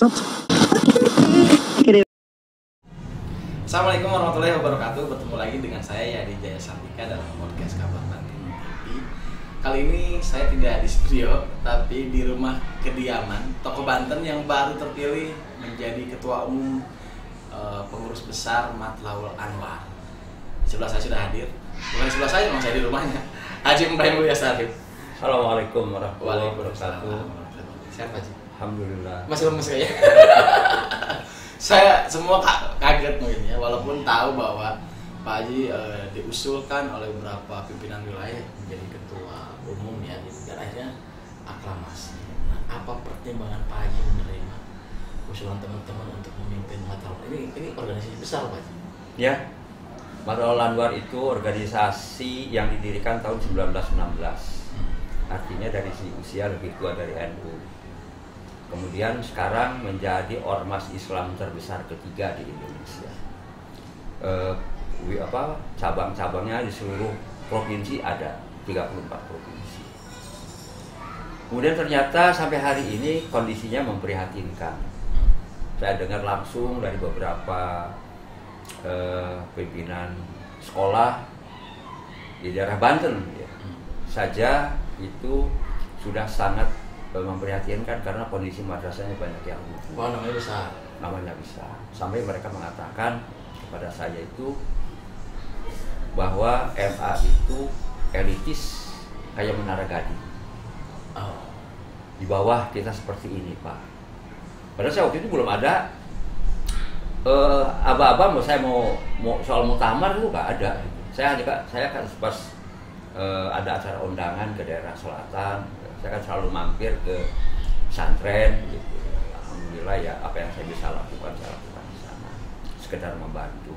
Assalamualaikum warahmatullahi wabarakatuh. Bertemu lagi dengan saya Yadi Jaya Santika dalam podcast Kabar Banten TV. Kali ini saya tidak di studio, tapi di rumah kediaman Tokoh Banten yang baru terpilih menjadi Ketua Umum Pengurus Besar Matlaul Anwar. Di sebelah saya sudah hadir, bukan di sebelah saya, memang saya di rumahnya, Haji Ibrahim Mulyas Arif. Assalamualaikum warahmatullahi wabarakatuh. Sehat Haji? Alhamdulillah. Masih lemes kayaknya. Saya semua kaget mungkin ya, walaupun tahu bahwa Pak Haji diusulkan oleh beberapa pimpinan wilayah menjadi ketua umum ya, dan akhirnya aklamasi. Nah, apa pertimbangan Pak Haji menerima usulan teman-teman untuk memimpin Matlaul? Ini organisasi besar Pak Haji. Ya, Matlaul Anwar itu organisasi yang didirikan tahun 1916. Artinya dari sisi usia lebih tua dari NU. Kemudian sekarang menjadi ormas Islam terbesar ketiga di Indonesia. Cabang-cabangnya di seluruh provinsi ada 34 provinsi. Kemudian ternyata sampai hari ini kondisinya memprihatinkan. Saya dengar langsung dari beberapa pimpinan sekolah di daerah Banten ya, saja itu sudah sangat memprihatinkan karena kondisi madrasahnya banyak yang rubuh. Wah, namanya besar. Namanya besar. Sampai mereka mengatakan kepada saya itu bahwa MA itu elitis kayak Menara Gading. Oh. Di bawah kita seperti ini, Pak. Padahal saya waktu itu belum ada aba-aba saya mau soal muktamar itu nggak ada. Saya kan pas ada acara undangan ke daerah selatan, saya kan selalu mampir ke pesantren gitu. Alhamdulillah ya, apa yang saya bisa lakukan saya lakukan di sana, sekedar membantu.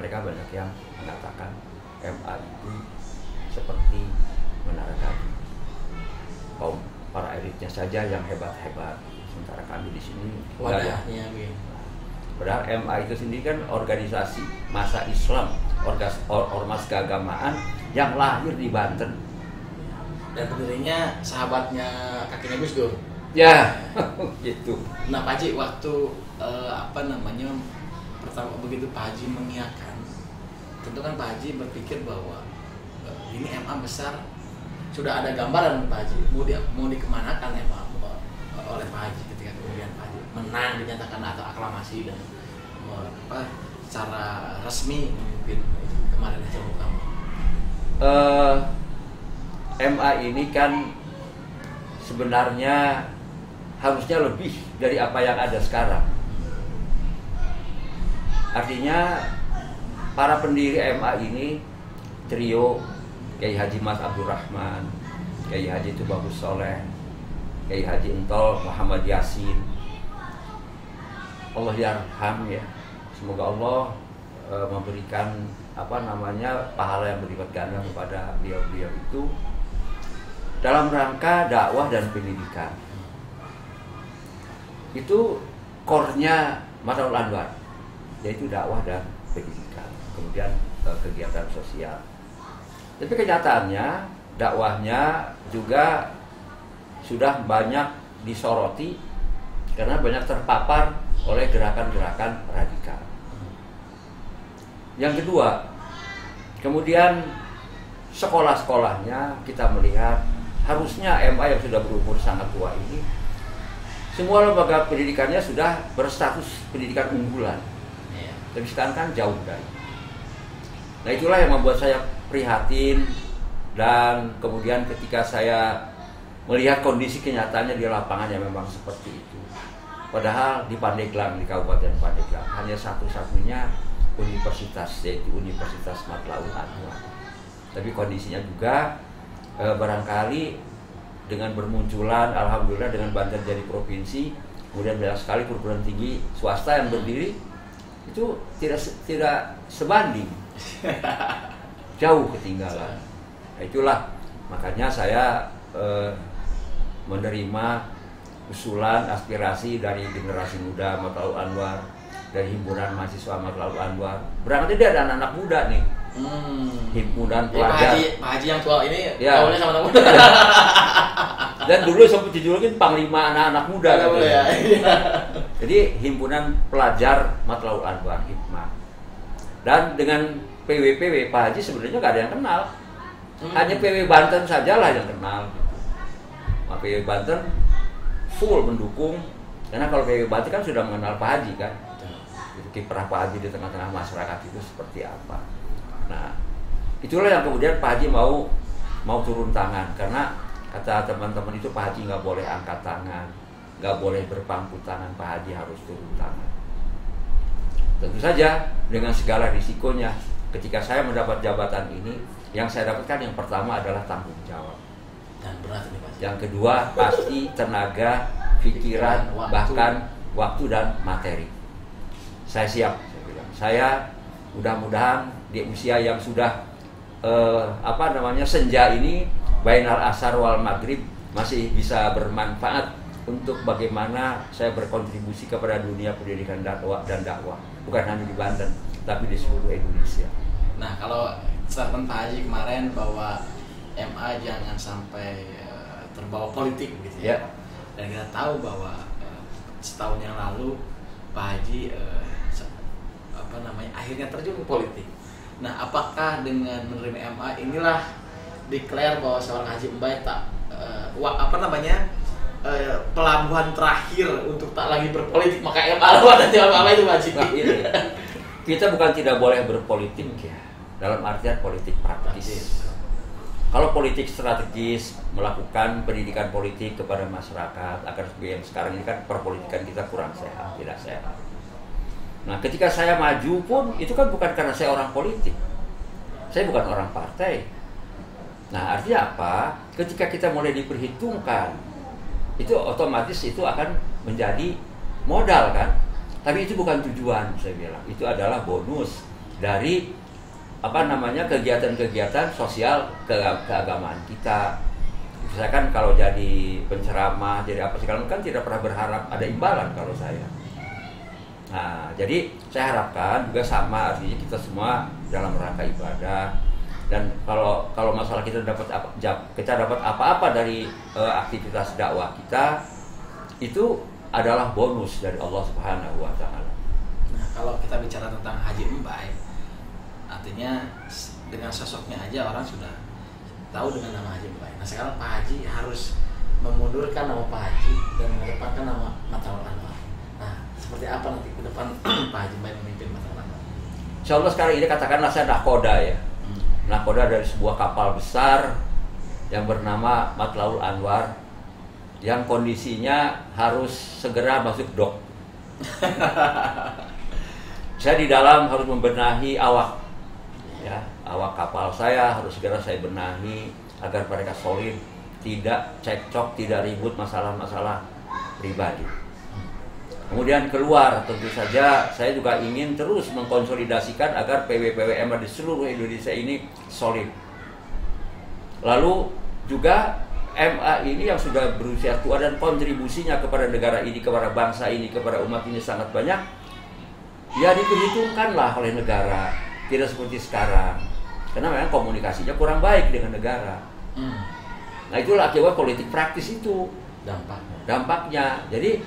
Mereka banyak yang mengatakan MA itu seperti Menara Gading, kaum para elitnya saja yang hebat-hebat, sementara kami di sini wadahnya. Padahal MA itu sendiri kan organisasi masa Islam, ormas keagamaan yang lahir di Banten. Dan pendirinya sahabatnya kakinya Gus Dur. Ya, gitu. Nah Pak Haji, waktu pertama begitu Pak Haji mengiyakan, tentu kan Pak Haji berpikir bahwa ini MA besar, sudah ada gambaran Pak Haji mau dikemanakan MA oleh Pak Haji ketika kemudian Pak Haji menang dinyatakan atau aklamasi dan secara resmi memimpin kemarin hasil muktamar. MA ini kan sebenarnya harusnya lebih dari apa yang ada sekarang. Artinya para pendiri MA ini trio Kiai Haji Mas Abdurrahman, Kiai Haji Tubagus Soleh, Kiai Haji Entol Muhammad Yasin. Allah yarham ya. Semoga Allah memberikan pahala yang berlipat ganda kepada beliau-beliau itu dalam rangka dakwah dan pendidikan. Itu core-nya Matlaul Anwar, yaitu dakwah dan pendidikan, kemudian kegiatan sosial. Tapi kenyataannya dakwahnya juga sudah banyak disoroti karena banyak terpapar oleh gerakan-gerakan radikal. Yang kedua, kemudian sekolah-sekolahnya kita melihat harusnya MA yang sudah berumur sangat tua ini semua lembaga pendidikannya sudah berstatus pendidikan unggulan. Tapi sekarang kan jauh dari. Nah itulah yang membuat saya prihatin, dan kemudian ketika saya melihat kondisi kenyataannya di lapangan yang memang seperti itu. Padahal di Pandeglang, di Kabupaten Pandeglang hanya satu-satunya universitas, yaitu Universitas Matlaul Anwar. Tapi kondisinya juga barangkali dengan bermunculan, alhamdulillah dengan Banten jadi provinsi, kemudian banyak sekali perguruan tinggi swasta yang berdiri, itu tidak sebanding, jauh ketinggalan. Nah, itulah makanya saya menerima usulan aspirasi dari generasi muda Matlaul Anwar, dari himpunan mahasiswa Matlaul Anwar. Berangkat dia ada anak-anak muda nih. Himpunan pelajar. Pak Haji yang tua ini ya. awalnya sama-sama. Dan dulu sempat dijulukin Panglima anak-anak muda kan. Ya. Jadi himpunan pelajar Matlaul Anwar Hikmah. Dan dengan PW Pak Haji sebenarnya nggak ada yang kenal. Hanya PW Banten sajalah yang kenal. Nah, PW Banten full mendukung, karena kalau PW Banten kan sudah mengenal Pak Haji kan. Kiprah Pak Haji di tengah-tengah masyarakat itu seperti apa. Nah, itulah yang kemudian Pak Haji mau turun tangan, karena kata teman-teman itu Pak Haji nggak boleh angkat tangan, nggak boleh berpangku tangan, Pak Haji harus turun tangan. Tentu saja dengan segala risikonya, ketika saya mendapat jabatan ini, yang saya dapatkan yang pertama adalah tanggung jawab. Dan berat ini Pak. Yang kedua pasti tenaga, pikiran, bahkan waktu dan materi. Saya siap, saya bilang. Saya mudah-mudahan di usia yang sudah senja ini, bainal asar wal maghrib, masih bisa bermanfaat untuk bagaimana saya berkontribusi kepada dunia pendidikan dan dakwah, bukan hanya di Banten tapi di seluruh Indonesia. Nah, kalau statement Pak Haji kemarin bahwa MA jangan sampai terbawa politik gitu ya. Dan kita tahu bahwa setahun yang lalu Pak Haji akhirnya terjun ke politik. Nah, apakah dengan menerima MA inilah declare bahwa seorang Haji Mbae pelabuhan terakhir untuk tak lagi berpolitik, maka MA nanti apa itu Pak Haji? Nah, kita bukan tidak boleh berpolitik ya, dalam artian politik praktis. Kalau politik strategis, melakukan pendidikan politik kepada masyarakat agar yang sekarang ini kan perpolitikan kita kurang sehat, tidak sehat. Nah, ketika saya maju pun itu kan bukan karena saya orang politik, saya bukan orang partai. Nah, artinya apa? Ketika kita mulai diperhitungkan, itu otomatis itu akan menjadi modal kan. Tapi itu bukan tujuan, saya bilang. Itu adalah bonus dari kegiatan-kegiatan sosial keagamaan kita. Misalkan kalau jadi penceramah, jadi apa segala kan tidak pernah berharap ada imbalan kalau saya. Nah, jadi saya harapkan juga sama, artinya kita semua dalam rangka ibadah. Dan kalau masalah kita dapat apa-apa dari aktivitas dakwah kita, itu adalah bonus dari Allah Subhanahu wa Ta'ala. Nah, kalau kita bicara tentang Haji Mbae, artinya dengan sosoknya aja orang sudah tahu dengan nama Haji Mbae. Nah, sekarang Pak Haji harus memundurkan nama Pak Haji dan mengedepankan nama Matlaul Anwar. Nah, seperti apa nanti ke depan Pak Haji Mbae memimpin Matlaul Anwar? Insya Allah sekarang ini katakanlah saya nakoda ya. Nakoda dari sebuah kapal besar yang bernama Matlaul Anwar, yang kondisinya harus segera masuk dok. Saya di dalam harus membenahi awak, ya, awak kapal saya harus segera saya benahi agar mereka solid, tidak cekcok, tidak ribut masalah-masalah pribadi. Kemudian keluar, tentu saja saya juga ingin terus mengkonsolidasikan agar PW-PWM di seluruh Indonesia ini solid. Lalu juga MA ini yang sudah berusia tua dan kontribusinya kepada negara ini, kepada bangsa ini, kepada umat ini sangat banyak, ya diperhitungkanlah oleh negara, tidak seperti sekarang. Karena memang komunikasinya kurang baik dengan negara. Nah, itulah akibat politik praktis itu dampaknya. Jadi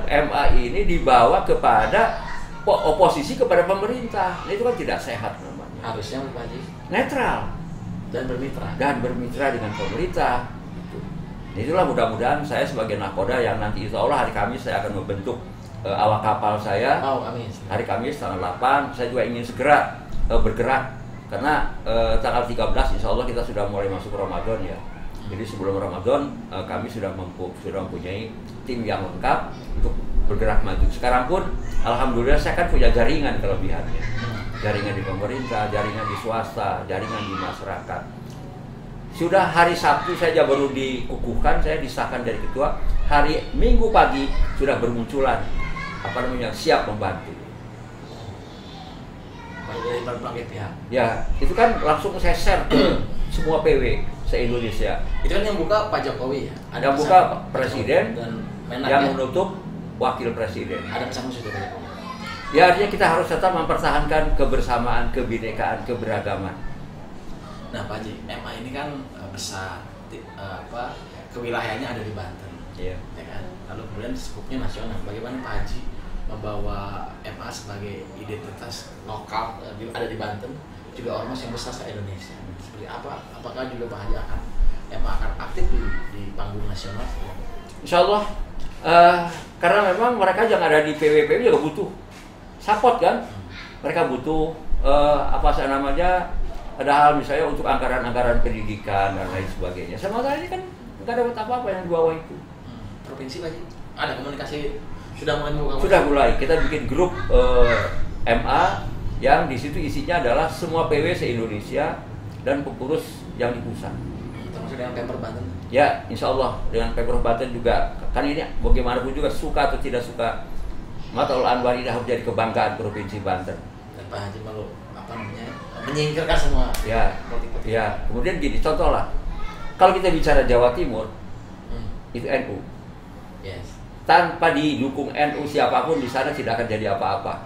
MA ini dibawa kepada oposisi kepada pemerintah. Nah, itu kan tidak sehat namanya. Harusnya Pak Haji netral dan bermitra dengan pemerintah. Itulah mudah-mudahan saya sebagai nakoda yang nanti insya Allah hari Kamis saya akan membentuk awak kapal saya. Hari Kamis tanggal 8 saya juga ingin segera bergerak karena tanggal 13 insya Allah kita sudah mulai masuk Ramadan ya. Jadi sebelum Ramadan kami sudah mempunyai tim yang lengkap untuk bergerak maju. Sekarang pun alhamdulillah saya kan punya jaringan kelebihannya. Jaringan di pemerintah, jaringan di swasta, jaringan di masyarakat. Sudah hari Sabtu saja baru dikukuhkan, saya disahkan dari ketua. Hari Minggu pagi sudah bermunculan siap membantu. Dari berbagai pihak. Ya, itu kan langsung saya share ke semua PW se-Indonesia. Itu kan yang buka Pak Jokowi ya? Ada buka Presiden dan yang menutup Wakil Presiden. Ada pesan khusus dari Pak Jokowi. Ya, artinya kita harus tetap mempertahankan kebersamaan, kebinekaan, keberagaman. Nah, Pak Haji, MA ini kan besar, kewilayahannya ada di Banten, Iya. ya kan. Lalu kemudian skupnya nasional. Bagaimana Pak Haji membawa MA sebagai identitas lokal ada di Banten, juga ormas yang besar se Indonesia. Seperti apa? Apakah juga Pak Haji MA akan aktif di panggung nasional? Insya Allah, karena memang mereka yang ada di PWPW juga butuh support kan. Mereka butuh ada hal misalnya untuk anggaran-anggaran pendidikan dan lain sebagainya. Sementara ini kan nggak dapat apa-apa yang di bawah itu. Provinsi Pak Haji, ada komunikasi sudah mulai membuka? Sudah mulai. Kita bikin grup MA yang di situ isinya adalah semua PW se-Indonesia dan pengurus yang di pusat. Termasuk dengan Pemprov Banten? Ya, insya Allah dengan Pemprov Banten juga. Kan ini bagaimanapun juga suka atau tidak suka, Mataul Anwar ini harus jadi kebanggaan Provinsi Banten. Dan Pak Haji malu menyingkirkan semua politik-politik. Ya, kemudian gini, contoh lah. Kalau kita bicara Jawa Timur, itu NU. Yes. Tanpa didukung NU siapapun di sana tidak akan jadi apa-apa.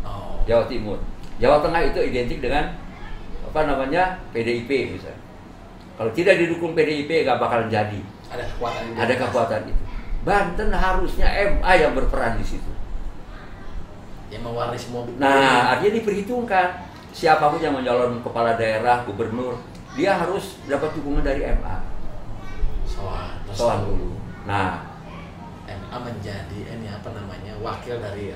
Oh. Jawa Timur. Jawa Tengah itu identik dengan PDIP misalnya. Kalau tidak didukung PDIP nggak bakalan jadi. Ada kekuatan juga. Ada kekuatan itu. Banten harusnya MA yang berperan di situ. Yang mewarnai semua. Nah, artinya diperhitungkan siapapun yang mencalon kepala daerah, gubernur, dia harus dapat dukungan dari MA. Soal dulu. Nah, MA menjadi wakil dari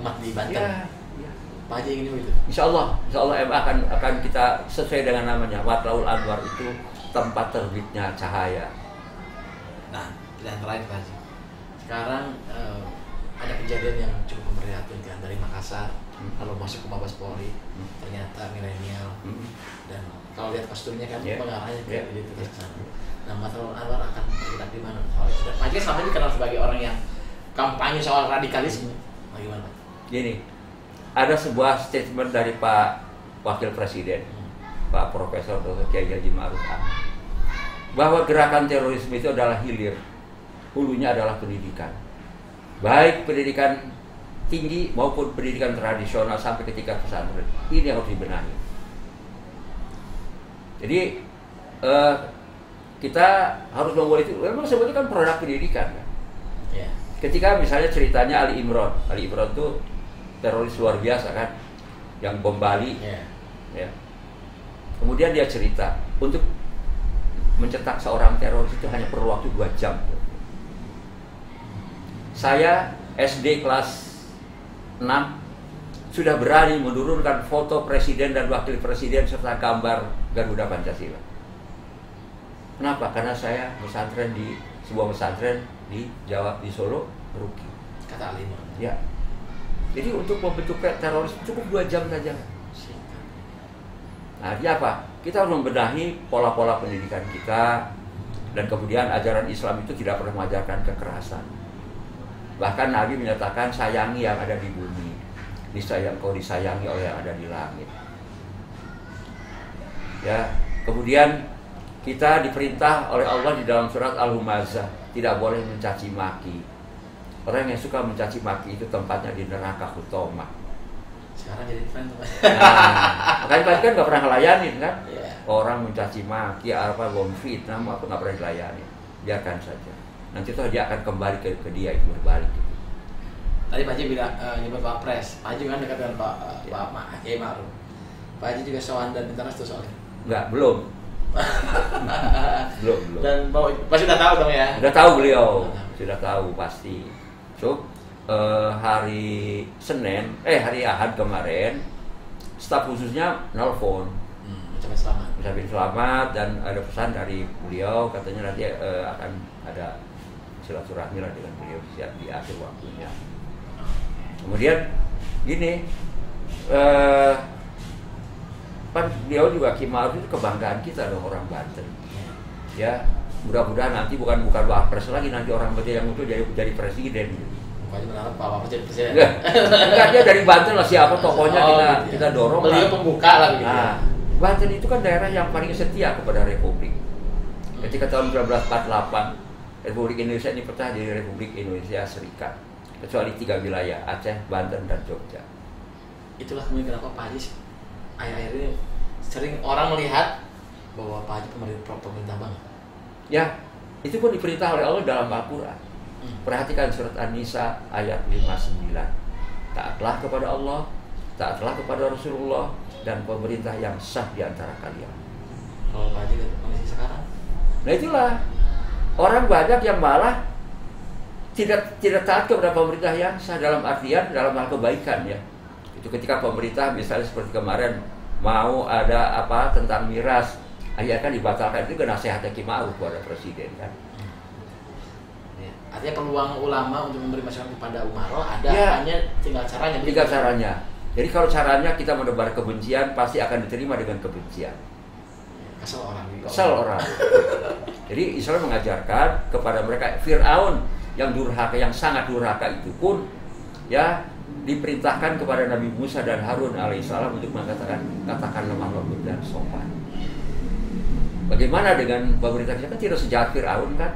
umat di Banten. Ya. Pak Haji ingin begitu. Insya Allah MA akan kita sesuai dengan namanya. Mataul Anwar itu tempat terbitnya cahaya. Nah, pilihan terakhir Pak Haji. Sekarang ada kejadian yang cukup memprihatinkan dari Makassar, lalu masuk ke Mabes Polri, ternyata milenial, dan kalau lihat kostumnya kan pengarahnya ke identitas sana. Nah, Mataul Anwar akan bergerak di mana? Pak Haji selama ini dikenal sebagai orang yang kampanye soal radikalisme. Bagaimana Pak? Gini, ada sebuah statement dari Pak Wakil Presiden, Pak Profesor Dr. Kiai Haji Ma'ruf Amin, bahwa gerakan terorisme itu adalah hilir, hulunya adalah pendidikan. Baik pendidikan tinggi maupun pendidikan tradisional sampai ke tingkat pesantren, ini harus dibenahi. Jadi kita harus membuat itu. Memang sebetulnya kan produk pendidikan kan? Yeah. Ketika misalnya ceritanya Ali Imran itu teroris luar biasa kan, yang bom Bali. Ya. Kemudian dia cerita untuk mencetak seorang teroris itu hanya perlu waktu 2 jam. Saya SD kelas 6 sudah berani menurunkan foto presiden dan wakil presiden serta gambar Garuda Pancasila. Kenapa? Karena saya pesantren di sebuah pesantren di Jawa, di Solo, Ruki. Kata Ali Imran. Ya. Jadi untuk membentuk teroris cukup 2 jam saja. Nah, artinya apa? Kita harus membenahi pola-pola pendidikan kita, dan kemudian ajaran Islam itu tidak pernah mengajarkan kekerasan. Bahkan Nabi menyatakan sayangi yang ada di bumi, niscaya engkau disayangi oleh yang ada di langit. Ya, kemudian kita diperintah oleh Allah di dalam surat Al-Humazah tidak boleh mencaci maki. Orang yang suka mencaci maki itu tempatnya di neraka Hutomah. Sekarang jadi tren tuh. Nah, makanya Pak kan nggak pernah ngelayanin kan? Yeah. Orang mencaci maki, bom fitnah, apa nggak pernah dilayani. Biarkan saja. Nanti tuh dia akan kembali ke dia, itu berbalik. Tadi Pak Haji bilang nyebut Pak Pres. Pak Haji kan dekat dengan Pak Kiai Ma'ruf. Pak Haji juga sowan dan minta restu soalnya. Enggak, belum. belum. Dan pasti udah tahu dong ya. Sudah tahu beliau, sudah tahu pasti. So, hari Ahad kemarin, staf khususnya nelfon, ucapin selamat dan ada pesan dari beliau, katanya nanti akan ada silaturahmi lah dengan beliau di akhir waktunya. Kemudian gini, kan beliau juga Ki Ma'ruf itu kebanggaan kita dong, orang Banten. Ya, mudah-mudahan nanti bukan wapres lagi, nanti orang Banten yang muncul jadi presiden. Pokoknya berharap Pak Wapres jadi presiden. Enggak, dia dari Banten lah, siapa tokohnya kita dorong. Beliau pembuka lah gitu. Nah, Banten itu kan daerah yang paling setia kepada Republik. Ketika tahun 1948 Republik Indonesia ini pecah jadi Republik Indonesia Serikat, kecuali 3 wilayah, Aceh, Banten, dan Jogja. Itulah kemudian kenapa Pak Haji akhir-akhir ini sering orang melihat bahwa Pak Haji pemerintah banget. Ya, itu pun diperintah oleh Allah dalam Al-Quran. Perhatikan surat An-Nisa ayat 59. Taatlah kepada Allah, taatlah kepada Rasulullah, dan pemerintah yang sah di antara kalian. Kalau Pak Haji kondisi sekarang, nah itulah orang banyak yang malah tidak taat kepada pemerintah yang sah dalam artian dalam hal kebaikan ya. Itu ketika pemerintah misalnya seperti kemarin mau ada apa tentang miras, akhirnya kan dibatalkan, itu kena nasihatnya Ki Ma'ruf kepada presiden kan. Ya, artinya peluang ulama untuk memberi masukan kepada Umaro ada, ya, hanya tinggal caranya. Tinggal caranya. Jadi kalau caranya kita menebar kebencian, pasti akan diterima dengan kebencian. Kesel orang juga. Kesel orang. Jadi Islam mengajarkan kepada mereka, Fir'aun yang durhaka, yang sangat durhaka itu pun ya diperintahkan kepada Nabi Musa dan Harun alaihissalam untuk katakan lemah lembut dan sopan. Bagaimana dengan pemerintah kita? Kan tidak sejahat Fir'aun kan?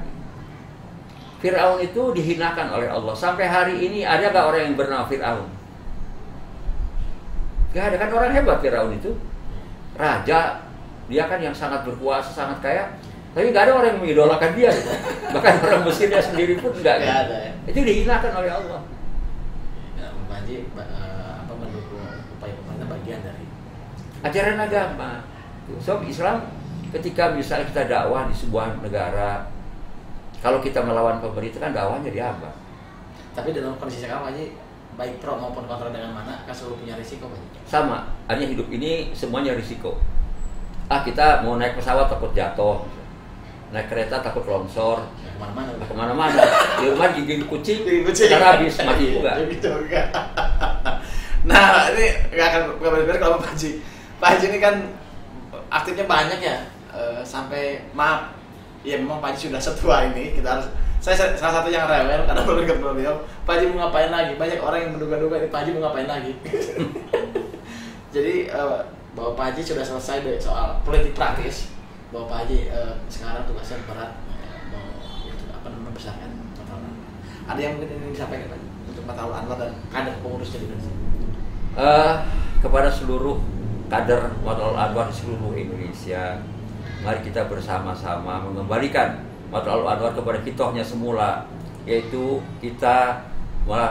Fir'aun itu dihinakan oleh Allah. Sampai hari ini ada gak orang yang bernama Fir'aun? Gak ada kan, orang hebat Fir'aun itu. Raja, dia kan yang sangat berkuasa, sangat kaya. Tapi gak ada orang yang mengidolakan dia gitu. Bahkan orang Mesirnya sendiri pun gak ada ya. Itu dihinakan oleh Allah. Haji mendukung upaya pemerintah bagian dari ajaran agama. So Islam ketika misalnya kita dakwah di sebuah negara, kalau kita melawan pemerintah kan dakwahnya dihambat. Tapi dalam kondisi sekarang Haji, baik pro maupun kontra dengan mana kan selalu punya risiko Haji. Sama, hanya hidup ini semuanya risiko. Kita mau naik pesawat takut jatuh, naik kereta takut longsor, kemana-mana. Di rumah gigit kucing, karena habis mati juga. Nah, ini nggak akan berbeda kalau Pak Haji. Pak Haji ini kan aktifnya banyak ya, sampai maaf, ya memang Pak Haji sudah setua ini. Kita harus, saya salah satu yang rewel karena belum dekat beliau. Pak Haji mau ngapain lagi? Banyak orang yang menduga-duga ini Pak Haji mau ngapain lagi. Jadi bahwa Pak Haji sudah selesai dari soal politik praktis. Bahwa Pak Haji sekarang tugasnya berat membesarkan Mataul Anwar. Ada yang mungkin ingin disampaikan Pak untuk Mataul Anwar dan kader pengurusnya di Indonesia? Kepada seluruh kader Mataul Anwar di seluruh Indonesia, mari kita bersama-sama mengembalikan Mataul Anwar kepada hitohnya semula, yaitu kita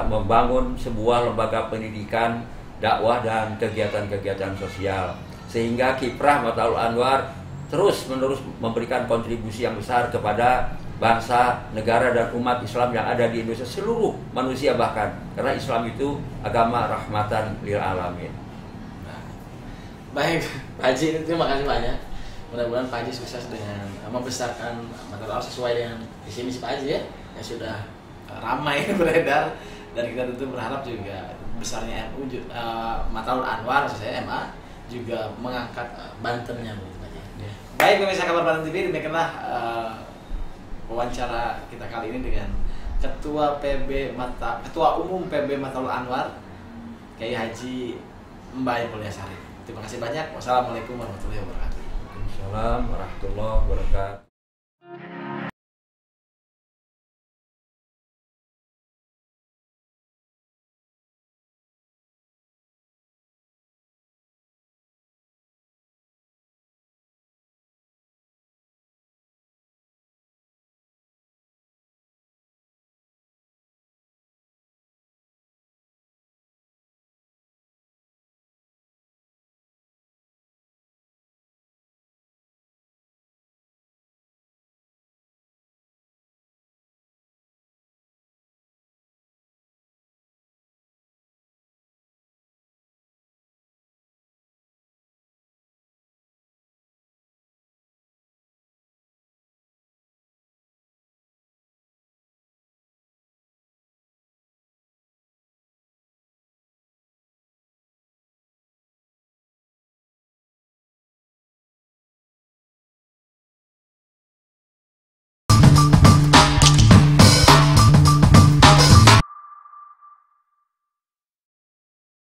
membangun sebuah lembaga pendidikan, dakwah dan kegiatan-kegiatan sosial, sehingga kiprah Mataul Anwar terus-menerus memberikan kontribusi yang besar kepada bangsa, negara, dan umat Islam yang ada di Indonesia, seluruh manusia bahkan. Karena Islam itu agama rahmatan lil alamin. Baik, Pak Haji, terima kasih banyak. Mudah-mudahan Pak Haji sukses dengan membesarkan Mataul Anwar sesuai dengan visi misi Pak Haji ya, yang sudah ramai beredar. Dan kita tentu berharap juga besarnya MU, Mataul Anwar, saya MA, juga mengangkat Bantennya. Baik, pemirsa Kabar Banten TV, demikianlah wawancara kita kali ini dengan Ketua Umum PB Mataul Anwar, Kiai Haji Mbae Mulyasari. Terima kasih banyak. Wassalamualaikum warahmatullahi wabarakatuh. Waalaikumsalam warahmatullahi wabarakatuh.